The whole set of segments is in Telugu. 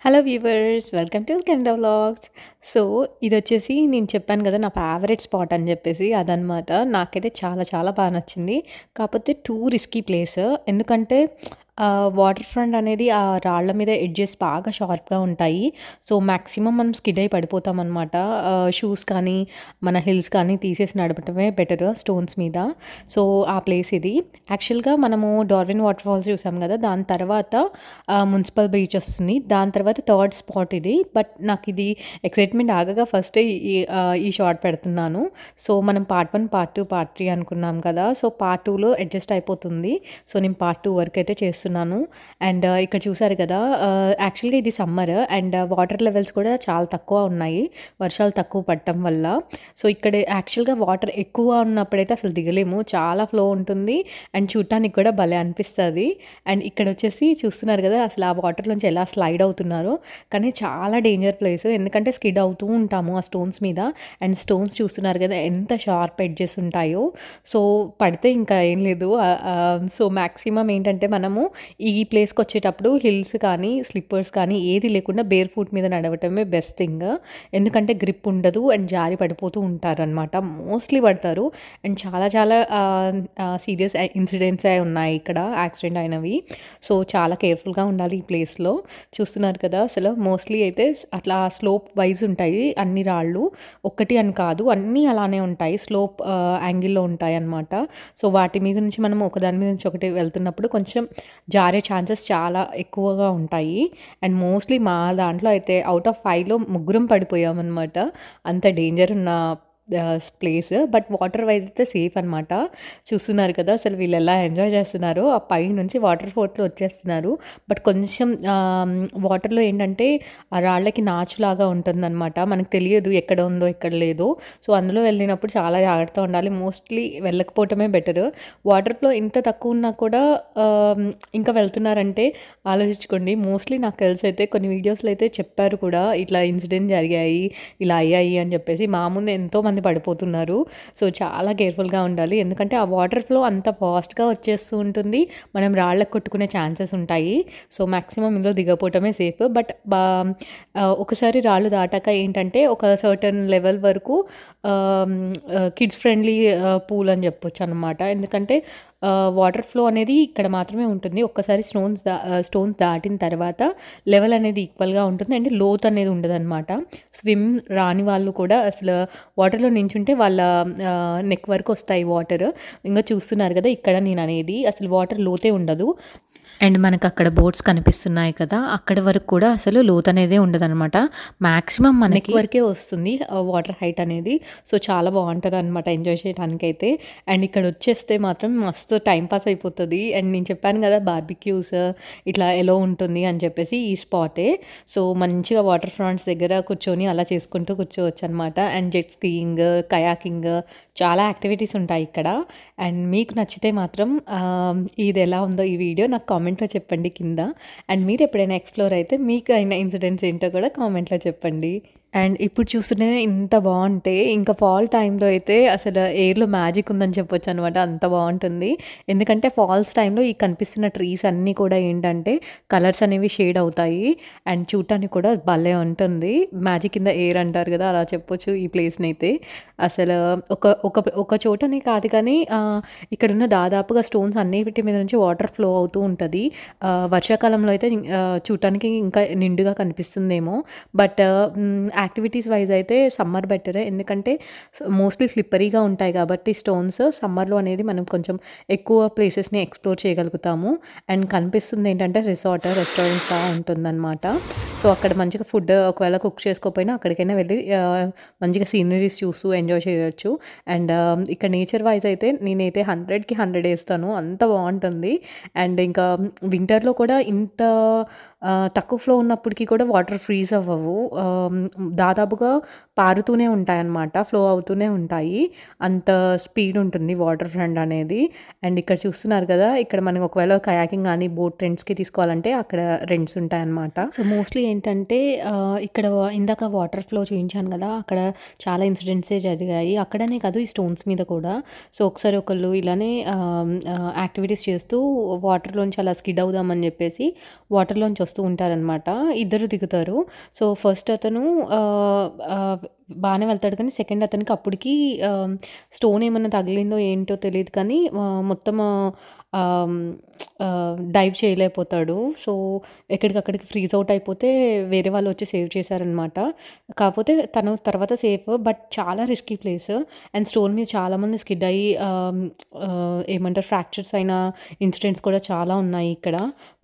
Hello viewers, welcome to Canada vlogs. So ఇదొచ్చేసి నేను చెప్పాను కదా నా ఫేవరెట్ స్పాట్ అని చెప్పేసి, అదనమాట. నాకైతే చాలా చాలా బాగా నచ్చింది. కాకపోతే టూ రిస్కీ ప్లేస్. ఎందుకంటే వాటర్ ఫ్రంట్ అనేది ఆ రాళ్ళ మీద ఎడ్జెస్ బాగా షార్ప్గా ఉంటాయి. సో మ్యాక్సిమం మనం స్కిడ్ అయి పడిపోతాం అనమాట. షూస్ కానీ మన హిల్స్ కానీ తీసేసి నడపటమే బెటర్ స్టోన్స్ మీద. సో ఆ ప్లేస్ ఇది. యాక్చువల్గా మనము డార్విన్ వాటర్ ఫాల్స్ చూసాం కదా, దాని తర్వాత మున్సిపల్ బీచ్ వస్తుంది. దాని తర్వాత థర్డ్ స్పాట్ ఇది. బట్ నాకు ఇది ఎక్సైట్మెంట్ ఆగగా ఫస్ట్ ఈ షార్ట్ పెడుతున్నాను. సో మనం పార్ట్ 1, పార్ట్ 2, పార్ట్ 3 అనుకున్నాం కదా. సో పార్ట్ 2లో అడ్జస్ట్ అయిపోతుంది. సో నేను పార్ట్ 2 వరకు అయితే చేస్తున్నాను. అండ్ ఇక్కడ చూసారు కదా, యాక్చువల్గా ఇది సమ్మర్ అండ్ వాటర్ లెవెల్స్ కూడా చాలా తక్కువ ఉన్నాయి, వర్షాలు తక్కువ పడటం వల్ల. సో ఇక్కడ యాక్చువల్గా వాటర్ ఎక్కువ ఉన్నప్పుడైతే అసలు దిగలేము, చాలా ఫ్లో ఉంటుంది అండ్ చూడటానికి కూడా భలే అనిపిస్తుంది. అండ్ ఇక్కడ వచ్చేసి చూస్తున్నారు కదా అసలు ఆ వాటర్లోంచి ఎలా స్లైడ్ అవుతున్నారో. కానీ చాలా డేంజర్ ప్లేస్, ఎందుకంటే స్కిడ్ అవుతూ ఉంటాము ఆ స్టోన్స్ మీద. అండ్ స్టోన్స్ చూస్తున్నారు కదా ఎంత షార్ప్ ఎడ్జెస్ ఉంటాయో. సో పడితే ఇంకా ఏం లేదు. సో మ్యాక్సిమం ఏంటంటే మనము ఈ ప్లేస్కి వచ్చేటప్పుడు హిల్స్ కానీ స్లిప్పర్స్ కానీ ఏది లేకుండా బేర్ ఫుట్ మీద నడవటమే బెస్ట్ థింగ్. ఎందుకంటే గ్రిప్ ఉండదు అండ్ జారి పడిపోతూ ఉంటారనమాట, మోస్ట్లీ పడతారు. అండ్ చాలా చాలా సీరియస్ ఇన్సిడెంట్స్ ఉన్నాయి ఇక్కడ, యాక్సిడెంట్ అయినవి. సో చాలా కేర్ఫుల్గా ఉండాలి ఈ ప్లేస్లో. చూస్తున్నారు కదా అసలు మోస్ట్లీ అయితే అట్లా స్లోప్ వైజ్ ఉంటాయి అన్ని రాళ్ళు, ఒక్కటి అని కాదు అన్నీ అలానే ఉంటాయి, స్లోప్ యాంగిల్లో ఉంటాయి అన్నమాట. సో వాటి మీద నుంచి మనం ఒకదాని మీద నుంచి ఒకటి వెళ్తున్నప్పుడు కొంచెం జారే ఛాన్సెస్ చాలా ఎక్కువగా ఉంటాయి. అండ్ మోస్ట్లీ మా దాంట్లో అయితే అవుట్ ఆఫ్ 5లో ముగ్గురం పడిపోయామన్నమాట, అంత డేంజర్ ఉన్న ప్లేస్. బట్ వాటర్ వైజ్ అయితే సేఫ్ అనమాట. చూస్తున్నారు కదా అసలు వీళ్ళు ఎలా ఎంజాయ్ చేస్తున్నారు, ఆ పై నుంచి వాటర్ ఫోర్ట్లో వచ్చేస్తున్నారు. బట్ కొంచెం వాటర్లో ఏంటంటే ఆ రాళ్ళకి నాచులాగా ఉంటుందన్నమాట, మనకు తెలియదు ఎక్కడ ఉందో ఎక్కడ లేదో. సో అందులో వెళ్ళినప్పుడు చాలా జాగ్రత్తగా ఉండాలి, మోస్ట్లీ వెళ్ళకపోవటమే బెటర్. వాటర్ ఫ్లో ఇంత తక్కువ ఉన్నా కూడా ఇంకా వెళ్తున్నారంటే ఆలోచించుకోండి. మోస్ట్లీ నాకు తెలిసి అయితే కొన్ని వీడియోస్లో అయితే చెప్పారు కూడా, ఇట్లా ఇన్సిడెంట్ జరిగాయి, ఇలా అయ్యాయి అని చెప్పేసి. మా ముందు ఎంతోమంది పడిపోతున్నారు. సో చాలా కేర్ఫుల్గా ఉండాలి, ఎందుకంటే ఆ వాటర్ ఫ్లో అంత ఫాస్ట్గా వచ్చేస్తూ ఉంటుంది, మనం రాళ్ళకు కొట్టుకునే ఛాన్సెస్ ఉంటాయి. సో మ్యాక్సిమం ఇందులో దిగపోవటమే సేఫ్. బట్ ఒకసారి రాళ్ళు దాటాక ఏంటంటే ఒక సర్టన్ లెవెల్ వరకు కిడ్స్ ఫ్రెండ్లీ పూల్ అని చెప్పొచ్చు అనమాట. ఎందుకంటే వాటర్ ఫ్లో అనేది ఇక్కడ మాత్రమే ఉంటుంది. ఒక్కసారి స్టోన్స్ దాటిన తర్వాత లెవెల్ అనేది ఈక్వల్గా ఉంటుంది అండ్ లోత్ అనేది ఉండదు అనమాట. స్విమ్ రాని వాళ్ళు కూడా అసలు వాటర్లో నించుంటే వాళ్ళ నెక్ వరకు వస్తాయి వాటర్. ఇంకా చూస్తున్నారు కదా ఇక్కడ నేను అనేది అసలు వాటర్ లోతే ఉండదు. అండ్ మనకు అక్కడ బోట్స్ కనిపిస్తున్నాయి కదా, అక్కడ వరకు కూడా అసలు లోత్ అనేది ఉండదు అనమాట, మ్యాక్సిమం మనకి వరకే వస్తుంది వాటర్ హైట్ అనేది. సో చాలా బాగుంటుంది అనమాట ఎంజాయ్ చేయడానికి అయితే. అండ్ ఇక్కడ వచ్చేస్తే మాత్రం మస్తు టైంపాస్ అయిపోతుంది. అండ్ నేను చెప్పాను కదా బార్బిక్యూస్ ఇట్లా ఎలా ఉంటుంది అని చెప్పేసి, ఈ స్పాటే. సో మంచిగా వాటర్ ఫ్రంట్స్ దగ్గర కూర్చొని అలా చేసుకుంటూ కూర్చోవచ్చు అనమాట. అండ్ జెట్ స్కీయింగ్, కయాకింగ్, చాలా యాక్టివిటీస్ ఉంటాయి ఇక్కడ. అండ్ మీకు నచ్చితే మాత్రం ఇది ఎలా ఉందో ఈ వీడియో నాకు కామెంట్లో చెప్పండి కింద. అండ్ మీరు ఎప్పుడైనా ఎక్స్ప్లోర్ అయితే మీకు అయిన ఇన్సిడెంట్స్ ఏంటో కూడా కామెంట్లో చెప్పండి. అండ్ ఇప్పుడు చూస్తూనే ఇంత బాగుంటే ఇంకా ఫాల్ టైంలో అయితే అసలు ఎయిర్లో మ్యాజిక్ ఉందని చెప్పొచ్చు అనమాట, అంత బాగుంటుంది. ఎందుకంటే ఫాల్స్ టైంలో ఈ కనిపిస్తున్న ట్రీస్ అన్నీ కూడా ఏంటంటే కలర్స్ అనేవి షేడ్ అవుతాయి అండ్ చూడటానికి కూడా భలే ఉంటుంది. మ్యాజిక్ ఇన్ ద ఎయిర్ అంటారు కదా, అలా చెప్పొచ్చు ఈ ప్లేస్ని అయితే. అసలు ఒక ఒక ఒక చోటనే కాదు కానీ ఇక్కడున్న దాదాపుగా స్టోన్స్ అన్నిటి మీద నుంచి వాటర్ ఫ్లో అవుతూ ఉంటుంది. వర్షాకాలంలో అయితే చూడటానికి ఇంకా నిండుగా కనిపిస్తుందేమో. బట్ యాక్టివిటీస్ వైజ్ అయితే సమ్మర్ బెటరే, ఎందుకంటే మోస్ట్లీ స్లిప్పరీగా ఉంటాయి కాబట్టి స్టోన్స్. సమ్మర్లో అనేది మనం కొంచెం ఎక్కువ ప్లేసెస్ని ఎక్స్ప్లోర్ చేయగలుగుతాము. అండ్ కనిపిస్తుంది ఏంటంటే రెస్టారెంట్గా ఉంటుందన్నమాట. సో అక్కడ మంచిగా ఫుడ్ ఒకవేళ కుక్ చేసుకోకపోయినా అక్కడికైనా వెళ్ళి మంచిగా సీనరీస్ చూస్తూ ఎంజాయ్ చేయొచ్చు. అండ్ ఇక్కడ నేచర్ వైజ్ అయితే నేనైతే 100కి 100 వేస్తాను, అంత బాగుంటుంది. అండ్ ఇంకా వింటర్లో కూడా ఇంత తక్కువ ఫ్లో ఉన్నప్పటికీ కూడా వాటర్ ఫ్రీజ్ అవ్వవు, దాదాపుగా పారుతూనే ఉంటాయన్నమాట, ఫ్లో అవుతూనే ఉంటాయి, అంత స్పీడ్ ఉంటుంది వాటర్ ఫ్రంట్ అనేది. అండ్ ఇక్కడ చూస్తున్నారు కదా, ఇక్కడ మనకి ఒకవేళ కయాకింగ్ కానీ బోట్ రెంట్స్కి తీసుకోవాలంటే అక్కడ రెంట్స్ ఉంటాయన్నమాట. సో మోస్ట్లీ ఏంటంటే ఇక్కడ ఇందాక వాటర్ ఫ్లో చూయించాను కదా! అక్కడ చాలా ఇన్సిడెంట్సే జరిగాయి. అక్కడనే కాదు ఈ స్టోన్స్ మీద కూడా. సో, ఒకసారి ఒకళ్ళు ఇలానే యాక్టివిటీస్ చేస్తూ వాటర్‌లోంచి అలా స్కిడ్ అవుదామని చెప్పేసి వాటర్‌లోంచి వస్తూ ఉంటారనమాట. ఇద్దరు దిగుతారు. సో, ఫస్ట్ అతను ఆహ్, ఆహ్, బానే వెళ్తాడు కానీ సెకండ్ అతనికి అప్పటికి స్టోన్ ఏమన్నా తగిలిందో ఏంటో తెలీదు కానీ మొత్తం ఆహ్, డైవ్ చేయలేకపోతాడు. సో, ఎక్కడికక్కడికి ఫ్రీజ్ ఔట్ అయిపోతే వేరే వాళ్ళు వచ్చి సేవ్ చేశారనమాట. కాపోతే తను తర్వాత సేఫ్. బట్ చాలా రిస్కీ ప్లేస్. అండ్ స్టోన్ మీద చాలామంది స్కిడ్ అయ్యి ఏమంటారు ఫ్రాక్చర్స్ అయిన ఇన్సిడెంట్స్ కూడా చాలా ఉన్నాయి ఇక్కడ.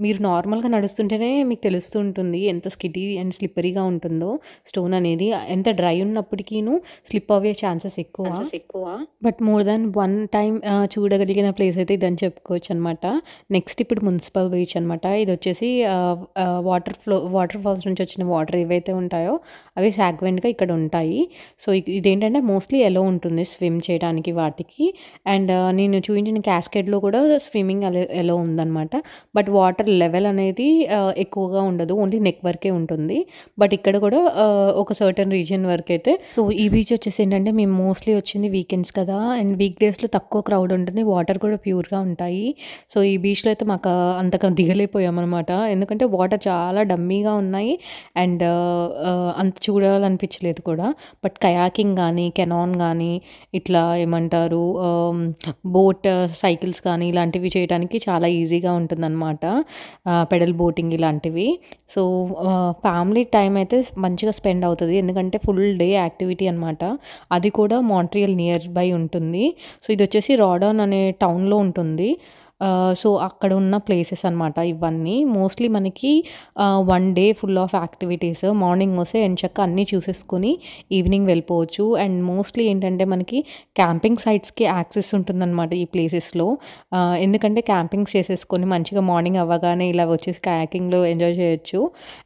మీరు నార్మల్‌గా నడుస్తుంటేనే మీకు తెలుస్తూ ఉంటుంది ఎంత స్కిడ్డీ అండ్ స్లిప్పరీగా ఉంటుందో స్టోన్ అనేది. ఎంత డ్రై ఉన్నప్పటికీను స్లిప్ అవ్వే ఛాన్సెస్ ఎక్కువ. But more than one time చూడగలిగిన ప్లేస్ అయితే ఇదని చెప్పుకోవచ్చనమాట. నెక్స్ట్ ఇప్పుడు మున్సిపల్ బీచ్ అనమాట. ఇదొచ్చేసి వాటర్ ఫాల్స్ నుంచి వచ్చిన వాటర్ ఏవైతే ఉంటాయో అవి సాగ్వెంట్‌గా ఇక్కడ ఉంటాయి. సో, ఇదేంటంటే మోస్ట్‌లీ ఎలో ఉంటుంది స్విమ్ చేయడానికి వాటికి. అండ్ నేను చూయించిన క్యాస్కేడ్‌లో కూడా స్విమ్మింగ్ ఎలో ఉందనమాట. బట్ వాటర్ లెవెల్ అనేది ఎక్కువగా ఉండదు. ఓన్లీ నెక్ వరకే ఉంటుంది. బట్ ఇక్కడ కూడా ఒక సర్టెన్ రీజియన్ వరకైతే. సో, ఈ బీచ్ వచ్చేసి ఏంటంటే మేము మోస్ట్‌లీ వచ్చింది వీకెండ్స్ కదా! అండ్ వీక్ డేస్‌లో తక్కువ క్రౌడ్ ఉంటుంది. వాటర్ కూడా ప్యూర్‌గా ఉంటాయి. సో, ఈ బీచ్‌లో అయితే మాకు అంతగా దిగలేకపోయామనమాట. ఎందుకంటే వాటర్ చాలా డమ్మీగా ఉన్నాయి. అండ్ అంత చూడాలనిపించలేదు కూడా. బట్ కయాకింగ్ గానీ, కెనాన్ గానీ, ఇట్లా ఏమంటారు బోట్, సైకిల్స్ కానీ ఇలాంటివి చేయడానికి చాలా ఈజీగా ఉంటుందన్నమాట. పెడల్ బోటింగ్ ఇలాంటివి. సో, ఫ్యామిలీ టైమ్ అయితే మంచిగా స్పెండ్ అవుతది. ఎందుకంటే ఫుల్ డే యాక్టివిటీ అనమాట. అది కూడా మాంట్రియల్ నియర్ బై ఉంటుంది. సో, ఇదొచ్చేసి రాడాన్ అనే టౌన్‌లో ఉంటుంది. సో, అక్కడ ఉన్న ప్లేసెస్ అనమాట ఇవన్నీ. మోస్ట్‌లీ మనకి 1 day full of activities. Morning వస్తే ఎంచక్కా అన్నీ చూసేసుకొని ఈవినింగ్ వెళ్ళిపోవచ్చు. అండ్ మోస్ట్‌లీ ఏంటంటే మనకి క్యాంపింగ్ సైట్స్‌కి యాక్సెస్ ఉంటుందనమాట ఈ ప్లేసెస్‌లో. ఎందుకంటే క్యాంపింగ్స్ చేసేసుకొని మంచిగా మార్నింగ్ అవ్వగానే ఇలా వచ్చేసి కయాకింగ్‌లో ఎంజాయ్ చేయొచ్చు.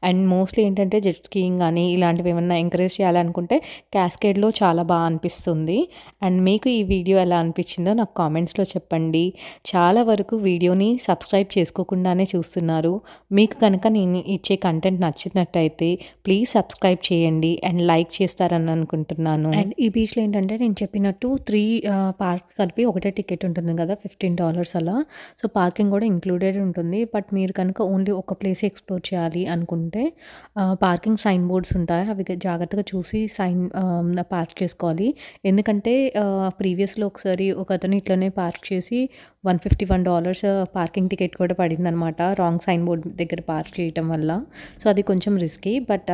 అండ్ మోస్ట్‌లీ ఏంటంటే జెట్ స్కీయింగ్ గానీ ఇలాంటివి ఏమన్నా ఎంకరేజ్ చేయాలనుకుంటే క్యాస్కేడ్‌లో చాలా అనిపిస్తుంది. అండ్ మీకు ఈ వీడియో ఎలా అనిపించిందో నాకు కామెంట్స్‌లో చెప్పండి. చాలా వరకు వీడియోని సబ్స్క్రైబ్ చేసుకోకుండానే చూస్తున్నారు. మీకు కనుక నేను ఇచ్చే కంటెంట్ నచ్చినట్టయితే ప్లీజ్ సబ్స్క్రైబ్ చేయండి అండ్ లైక్ చేస్తారని అనుకుంటున్నాను. అండ్ ఈ బీచ్‌లో ఏంటంటే నేను చెప్పినట్టు 3 పార్క్ కలిపి ఒకటే టికెట్ ఉంటుంది కదా! $15 అలా. సో, పార్కింగ్ కూడా ఇంక్లూడెడ్ ఉంటుంది. బట్ మీరు కనుక ఓన్లీ ఒక ప్లేసే ఎక్స్‌ప్లోర్ చేయాలి అనుకుంటే పార్కింగ్ సైన్ బోర్డ్స్ ఉంటాయి. అవి జాగ్రత్తగా చూసి పార్క్ చేసుకోవాలి. ఎందుకంటే ప్రీవియస్‌లో ఒకసారి ఒకతను ఇట్లనే పార్క్ చేసి $151 పార్కింగ్ టికెట్ కూడా పడిందనమాట. రాంగ్ సైన్ బోర్డ్ దగ్గర పార్క్ చేయటం వల్ల. సో, అది కొంచెం రిస్కీ. బట్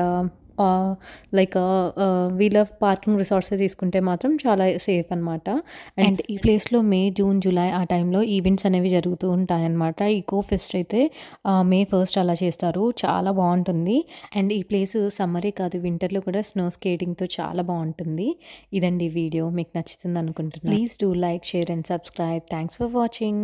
వీళ్ళ పార్కింగ్ రిసార్ట్సే తీసుకుంటే మాత్రం చాలా సేఫ్ అనమాట. అండ్ ఈ ప్లేస్‌లో మే, జూన్, జూలై ఆ టైంలో ఈవెంట్స్ అనేవి జరుగుతూ ఉంటాయన్నమాట. ఈకో ఫెస్ట్ అయితే మే 1 అలా చేస్తారు. చాలా బావుంటుంది. అండ్ ఈ ప్లేస్ సమ్మరే కాదు వింటర్‌లో కూడా స్నో స్కేటింగ్‌తో చాలా బావుంటుంది. ఇదండి వీడియో. మీకు నచ్చుతుంది అనుకుంటున్నాను. Please do like, share and subscribe. Thanks for watching.